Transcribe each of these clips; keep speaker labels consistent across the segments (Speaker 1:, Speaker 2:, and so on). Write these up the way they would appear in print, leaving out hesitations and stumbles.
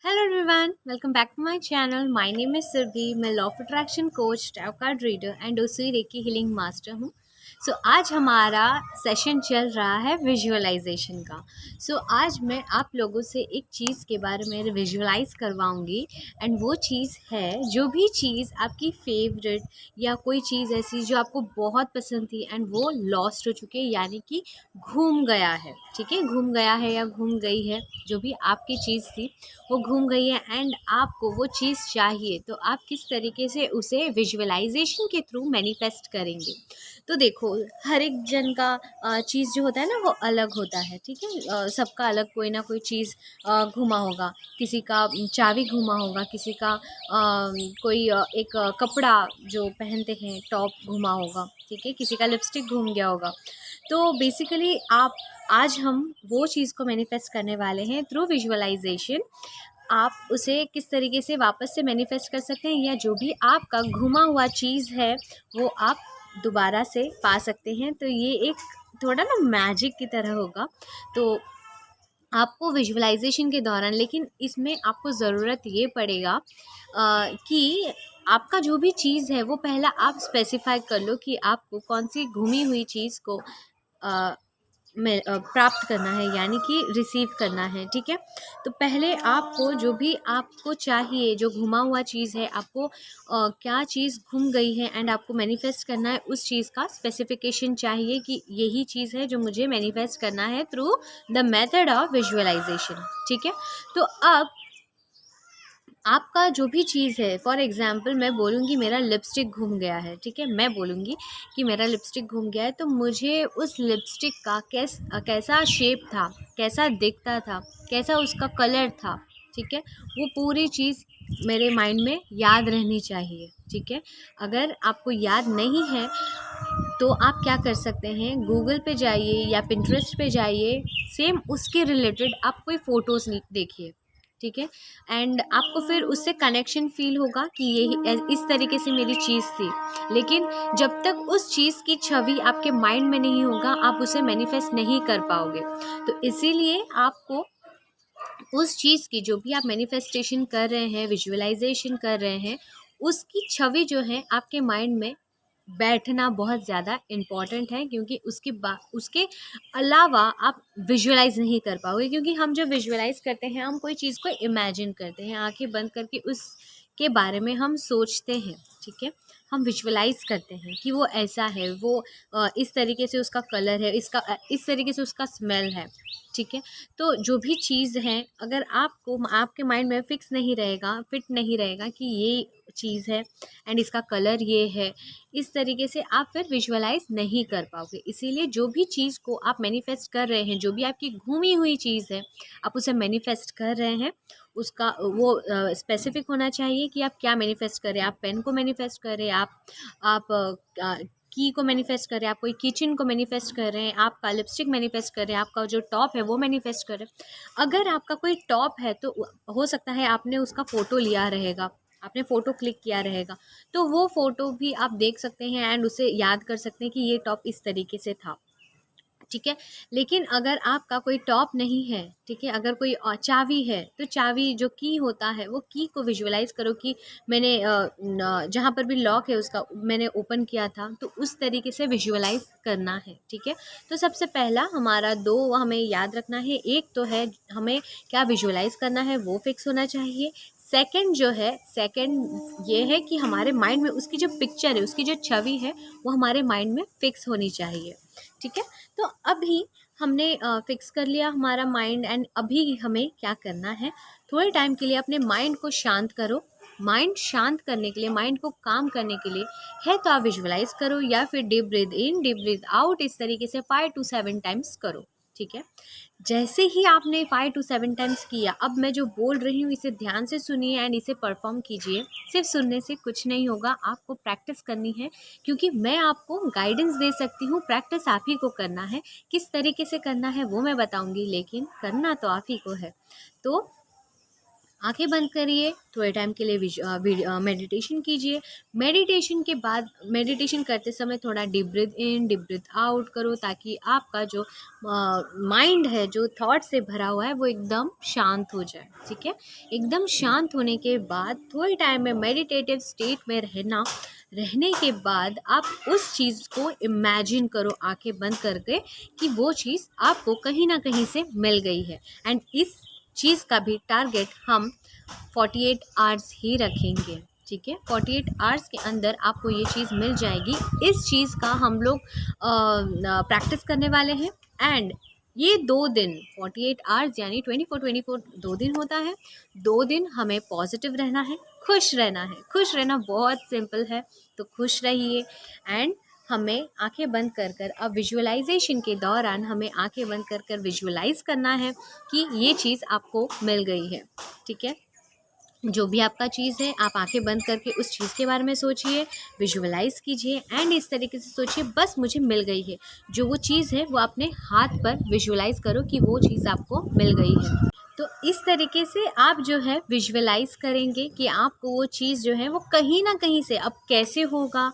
Speaker 1: Hello everyone, welcome back to my channel. My name is Surbhi. मैं law of attraction coach, tarot card reader and उसी recce healing master हूँ। आज हमारा session चल रहा है विजुअलाइजेशन का। आज मैं आप लोगों से एक चीज़ के बारे में विजुअलाइज करवाऊंगी एंड वो चीज़ है, जो भी चीज़ आपकी फेवरेट या कोई चीज़ ऐसी जो आपको बहुत पसंद थी एंड वो लॉस्ट हो चुकी है, यानी कि घूम गया है। ठीक है, घूम गया है या घूम गई है, जो भी आपकी चीज़ थी वो घूम गई है एंड आपको वो चीज़ चाहिए, तो आप किस तरीके से उसे विजुअलाइजेशन के थ्रू मैनिफेस्ट करेंगे। तो देखो, हर एक जन का चीज़ जो होता है ना वो अलग होता है। ठीक है, सबका अलग कोई ना कोई चीज़ घूमा होगा। किसी का चाबी घूमा होगा, किसी का कोई एक कपड़ा जो पहनते हैं टॉप घूमा होगा। ठीक है, किसी का लिपस्टिक घूम गया होगा। तो बेसिकली आज हम वो चीज़ को मैनिफेस्ट करने वाले हैं थ्रू विजुअलाइजेशन। आप उसे किस तरीके से वापस से मैनिफेस्ट कर सकते हैं, या जो भी आपका घुमा हुआ चीज़ है वो आप दोबारा से पा सकते हैं। तो ये एक थोड़ा ना मैजिक की तरह होगा। तो आपको विजुअलाइजेशन के दौरान, लेकिन इसमें आपको ज़रूरत ये पड़ेगा कि आपका जो भी चीज़ है वो पहला आप स्पेसिफाई कर लो कि आपको कौन सी घूमी हुई चीज़ को में प्राप्त करना है, यानी कि रिसीव करना है। ठीक है, तो पहले आपको जो भी आपको चाहिए, जो घुमा हुआ चीज़ है, आपको क्या चीज़ घूम गई है एंड आपको मैनिफेस्ट करना है, उस चीज़ का स्पेसिफिकेशन चाहिए कि यही चीज़ है जो मुझे मैनिफेस्ट करना है through the method of visualisation. ठीक है, तो अब आपका जो भी चीज़ है, फॉर एग्ज़ाम्पल मैं बोलूँगी मेरा लिपस्टिक घूम गया है। ठीक है, मैं बोलूँगी कि मेरा लिपस्टिक घूम गया है, तो मुझे उस लिपस्टिक का कैसा शेप था, कैसा दिखता था, कैसा उसका कलर था। ठीक है, वो पूरी चीज़ मेरे माइंड में याद रहनी चाहिए। ठीक है, अगर आपको याद नहीं है तो आप क्या कर सकते हैं, गूगल पे जाइए या पिंटरेस्ट पे जाइए, सेम उसके रिलेटेड आप कोई फ़ोटोज़ देखिए। ठीक है, एंड आपको फिर उससे कनेक्शन फ़ील होगा कि ये इस तरीके से मेरी चीज़ थी। लेकिन जब तक उस चीज़ की छवि आपके माइंड में नहीं होगा, आप उसे मैनिफेस्ट नहीं कर पाओगे। तो इसीलिए आपको उस चीज़ की, जो भी आप मैनिफेस्टेशन कर रहे हैं, विजुअलाइजेशन कर रहे हैं, उसकी छवि जो है आपके माइंड में बैठना बहुत ज़्यादा इम्पॉर्टेंट है, क्योंकि उसके अलावा आप विजुअलाइज नहीं कर पाओगे। क्योंकि हम जब विजुअलाइज करते हैं, हम कोई चीज़ को इमेजिन करते हैं, आंखें बंद करके उसके बारे में हम सोचते हैं। ठीक है, हम विजुअलाइज करते हैं कि वो ऐसा है, वो इस तरीके से उसका कलर है, इस तरीके से उसका स्मेल है। ठीक है, तो जो भी चीज़ है, अगर आपको आपके माइंड में फिक्स नहीं रहेगा, फिट नहीं रहेगा कि ये चीज़ है एंड इसका कलर ये है, इस तरीके से आप फिर विजुअलाइज नहीं कर पाओगे। इसीलिए जो भी चीज़ को आप मैनिफेस्ट कर रहे हैं, जो भी आपकी घूमी हुई चीज़ है, आप उसे मैनिफेस्ट कर रहे हैं, उसका वो स्पेसिफिक होना चाहिए कि आप क्या मैनिफेस्ट कर रहे हैं। आप पेन को मैनिफेस्ट कर रहे हैं, आप की को मैनिफेस्ट कर रहे हैं, आप कोई किचन को मैनिफेस्ट कर रहे हैं, आपका लिपस्टिक मैनिफेस्ट कर रहे हैं, आपका जो टॉप है वो मैनिफेस्ट कर रहे हैं। अगर आपका कोई टॉप है तो हो सकता है आपने उसका फ़ोटो लिया रहेगा, आपने फ़ोटो क्लिक किया रहेगा, तो वो फ़ोटो भी आप देख सकते हैं एंड उसे याद कर सकते हैं कि ये टॉप इस तरीके से था। ठीक है, लेकिन अगर आपका कोई टॉप नहीं है, ठीक है, अगर कोई चाबी है, तो चाबी जो की होता है, वो की को विजुअलाइज करो कि मैंने जहाँ पर भी लॉक है उसका मैंने ओपन किया था, तो उस तरीके से विजुअलाइज करना है। ठीक है, तो सबसे पहला हमारा दो हमें याद रखना है। एक तो है हमें क्या विजुअलाइज करना है, वो फिक्स होना चाहिए। सेकंड ये है कि हमारे माइंड में उसकी जो पिक्चर है, उसकी जो छवि है, वो हमारे माइंड में फिक्स होनी चाहिए। ठीक है, तो अभी हमने फिक्स कर लिया हमारा माइंड, एंड अभी हमें क्या करना है, थोड़े टाइम के लिए अपने माइंड को शांत करो। माइंड शांत करने के लिए, माइंड को काम करने के लिए है तो आप विजुअलाइज करो, या फिर डीप ब्रीथ इन डीप ब्रीथ आउट, इस तरीके से 5 to 7 टाइम्स करो। ठीक है, जैसे ही आपने 5 to 7 टाइम्स किया, अब मैं जो बोल रही हूँ इसे ध्यान से सुनिए एंड इसे परफॉर्म कीजिए। सिर्फ सुनने से कुछ नहीं होगा, आपको प्रैक्टिस करनी है, क्योंकि मैं आपको गाइडेंस दे सकती हूँ, प्रैक्टिस आप ही को करना है। किस तरीके से करना है वो मैं बताऊँगी, लेकिन करना तो आप ही को है। तो आंखें बंद करिए, थोड़े टाइम के लिए मेडिटेशन कीजिए। मेडिटेशन करते समय थोड़ा डीप ब्रीथ इन डीप ब्रीथ आउट करो, ताकि आपका जो माइंड है, जो थॉट से भरा हुआ है, वो एकदम शांत हो जाए। ठीक है, एकदम शांत होने के बाद थोड़े टाइम में मेडिटेटिव स्टेट में रहने के बाद आप उस चीज़ को इमेजिन करो आंखें बंद करके, कि वो चीज़ आपको कहीं ना कहीं से मिल गई है। एंड इस चीज़ का भी टारगेट हम 48 आवर्स ही रखेंगे। ठीक है, 48 आवर्स के अंदर आपको ये चीज़ मिल जाएगी। इस चीज़ का हम लोग प्रैक्टिस करने वाले हैं। एंड ये 2 दिन 48 आवर्स यानी 24 2 दिन होता है। 2 दिन हमें पॉजिटिव रहना है, खुश रहना है। खुश रहना बहुत सिंपल है, तो खुश रहिए। एंड हमें आंखें बंद कर कर, अब विजुअलाइजेशन के दौरान हमें आंखें बंद कर कर विजुअलाइज करना है कि ये चीज़ आपको मिल गई है। ठीक है, जो भी आपका चीज़ है, आप आंखें बंद करके उस चीज़ के बारे में सोचिए, विजुअलाइज कीजिए एंड इस तरीके से सोचिए, बस मुझे मिल गई है। जो वो चीज़ है वो अपने हाथ पर विजुअलाइज करो कि वो चीज़ आपको मिल गई है। तो इस तरीके से आप जो है विजुअलाइज करेंगे कि आपको वो चीज़ जो है वो कहीं ना कहीं से, अब कैसे होगा,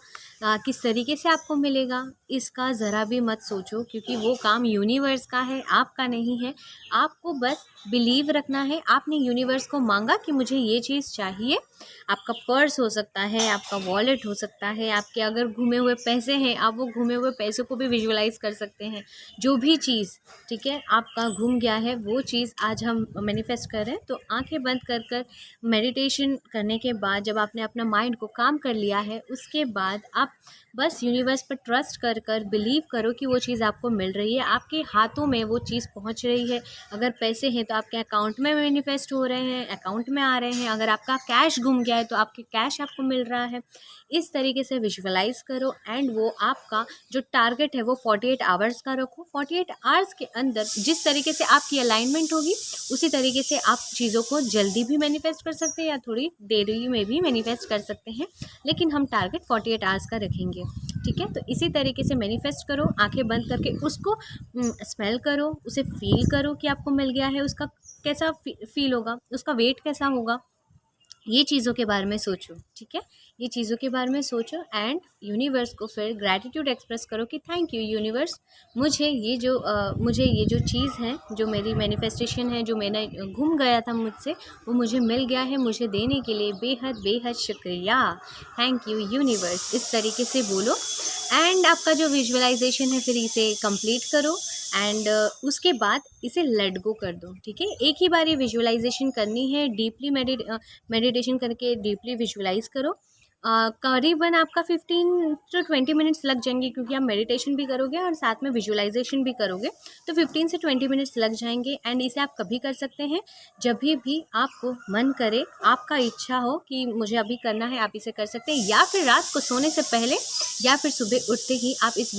Speaker 1: किस तरीके से आपको मिलेगा, इसका ज़रा भी मत सोचो, क्योंकि वो काम यूनिवर्स का है, आपका नहीं है। आपको बस बिलीव रखना है। आपने यूनिवर्स को मांगा कि मुझे ये चीज़ चाहिए। आपका पर्स हो सकता है, आपका वॉलेट हो सकता है, आपके अगर घूमे हुए पैसे हैं, आप वो घूमे हुए पैसों को भी विजुअलाइज कर सकते हैं। जो भी चीज़, ठीक है, आपका घूम गया है, वो चीज़ आज हम मैनिफेस्ट कर रहे हैं। तो आंखें बंद कर कर मेडिटेशन करने के बाद, जब आपने अपना माइंड को काम कर लिया है, उसके बाद आप बस यूनिवर्स पर ट्रस्ट कर कर बिलीव करो कि वो चीज़ आपको मिल रही है, आपके हाथों में वो चीज़ पहुंच रही है। अगर पैसे हैं तो आपके अकाउंट में मैनिफेस्ट हो रहे हैं, अकाउंट में आ रहे हैं। अगर आपका कैश गुम गया है तो आपके कैश आपको मिल रहा है। इस तरीके से विजुअलाइज करो एंड वो आपका जो टारगेट है वो 48 आवर्स का रखो। 48 आवर्स के अंदर जिस तरीके से आपकी अलाइनमेंट होगी, उसी तरीके से आप चीज़ों को जल्दी भी मैनिफेस्ट कर सकते हैं या थोड़ी देरी में भी मैनिफेस्ट कर सकते हैं, लेकिन हम टारगेट 48 आवर्स का रखेंगे। ठीक है, तो इसी तरीके से मैनिफेस्ट करो, आंखें बंद करके उसको स्मेल करो, उसे फील करो कि आपको मिल गया है। उसका कैसा फील होगा, उसका वेट कैसा होगा, ये चीज़ों के बारे में सोचो। ठीक है, ये चीज़ों के बारे में सोचो एंड यूनिवर्स को फिर ग्रैटिट्यूड एक्सप्रेस करो कि थैंक यू यूनिवर्स, मुझे ये जो चीज़ है, जो मेरी मैनिफेस्टेशन है, जो मैंने घूम गया था मुझसे, वो मुझे मिल गया है। मुझे देने के लिए बेहद बेहद शुक्रिया, थैंक यू यूनिवर्स। इस तरीके से बोलो एंड आपका जो विजुअलाइजेशन है फिर इसे कंप्लीट करो एंड उसके बाद इसे लेट गो कर दो। ठीक है, एक ही बार ये विजुअलाइजेशन करनी है। डीपली मेडिटेशन करके डीपली विजुअलाइज करो। करीबन आपका 15 to 20 मिनट्स लग जाएंगे, क्योंकि आप मेडिटेशन भी करोगे और साथ में विजुअलाइजेशन भी करोगे, तो 15 से 20 मिनट्स लग जाएंगे। एंड इसे आप कभी कर सकते हैं, जब भी आपको मन करे, आपका इच्छा हो कि मुझे अभी करना है, आप इसे कर सकते हैं। या फिर रात को सोने से पहले या फिर सुबह उठते ही आप इस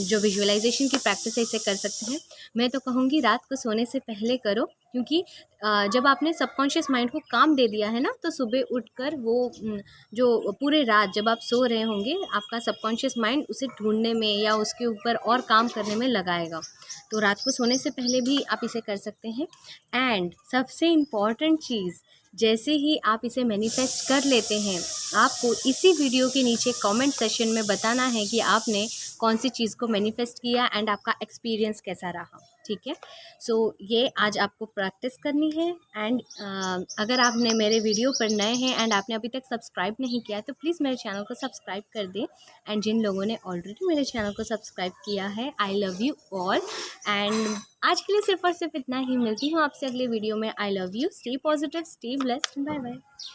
Speaker 1: जो विजुअलाइजेशन की प्रैक्टिस है इसे कर सकते हैं। मैं तो कहूँगी रात को सोने से पहले करो, क्योंकि जब आपने सबकॉन्शियस माइंड को काम दे दिया है ना, तो सुबह उठकर वो जो पूरे रात जब आप सो रहे होंगे, आपका सबकॉन्शियस माइंड उसे ढूंढने में या उसके ऊपर और काम करने में लगाएगा। तो रात को सोने से पहले भी आप इसे कर सकते हैं। एंड सबसे इम्पॉर्टेंट चीज़, जैसे ही आप इसे मैनिफेस्ट कर लेते हैं, आपको इसी वीडियो के नीचे कमेंट सेशन में बताना है कि आपने कौन सी चीज़ को मैनिफेस्ट किया एंड आपका एक्सपीरियंस कैसा रहा। ठीक है, सो ये आज आपको प्रैक्टिस करनी है। एंड अगर आपने मेरे वीडियो पर नए हैं एंड आपने अभी तक सब्सक्राइब नहीं किया है, तो प्लीज़ मेरे चैनल को सब्सक्राइब कर दें। एंड जिन लोगों ने ऑलरेडी मेरे चैनल को सब्सक्राइब किया है, आई लव यू ऑल। एंड आज के लिए सिर्फ और सिर्फ इतना ही। मिलती हूँ आपसे अगले वीडियो में। I love you, stay positive, stay blessed, bye bye.